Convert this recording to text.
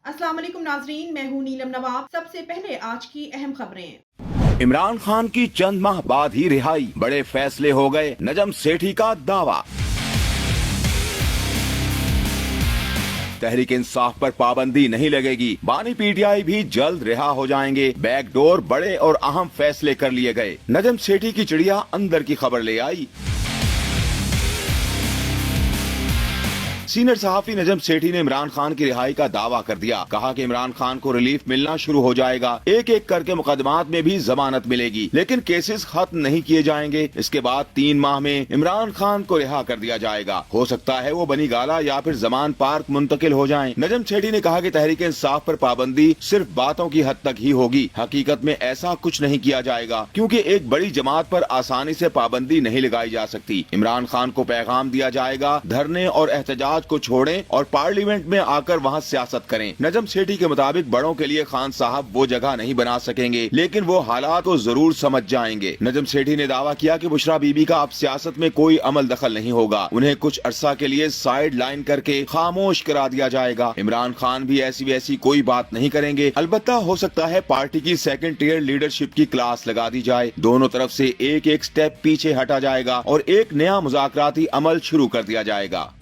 अस्सलाम वालेकुम नाजरीन, मैं हूँ नीलम नवाब। सबसे पहले आज की अहम खबरें। इमरान खान की चंद माह बाद ही रिहाई, बड़े फैसले हो गए, नजम सेठी का दावा। तहरीक इंसाफ पर पाबंदी नहीं लगेगी, बानी पीटीआई भी जल्द रिहा हो जाएंगे। बैकडोर बड़े और अहम फैसले कर लिए गए। नजम सेठी की चिड़िया अंदर की खबर ले आई। सीनियर सहाफी नजम सेठी ने इमरान खान की रिहाई का दावा कर दिया। कहा कि इमरान खान को रिलीफ मिलना शुरू हो जाएगा, एक एक करके मुकदमात में भी जमानत मिलेगी, लेकिन केसेस खत्म नहीं किए जाएंगे। इसके बाद 3 माह में इमरान खान को रिहा कर दिया जाएगा। हो सकता है वो बनी गाला या फिर जमान पार्क मुंतकिल हो जाएं। नजम सेठी ने कहा कि तहरीक इंसाफ पर पाबंदी सिर्फ बातों की हद तक ही होगी, हकीकत में ऐसा कुछ नहीं किया जाएगा, क्योंकि एक बड़ी जमात पर आसानी से पाबंदी नहीं लगाई जा सकती। इमरान खान को पैगाम दिया जाएगा, धरने और एहतजाज को छोड़ें और पार्लियामेंट में आकर वहां सियासत करें। नजम सेठी के मुताबिक बड़ों के लिए खान साहब वो जगह नहीं बना सकेंगे, लेकिन वो हालात को जरूर समझ जाएंगे। नजम सेठी ने दावा किया कि बुशरा बीबी का अब सियासत में कोई अमल दखल नहीं होगा, उन्हें कुछ अरसा के लिए साइड लाइन करके खामोश करा दिया जाएगा। इमरान खान भी ऐसी वैसी कोई बात नहीं करेंगे। अलबत्ता हो सकता है पार्टी की सेकंड टियर लीडरशिप की क्लास लगा दी जाए, दोनों तरफ से एक एक स्टेप पीछे हटा जाएगा और एक नया मुज़ाकराती अमल शुरू कर दिया जाएगा।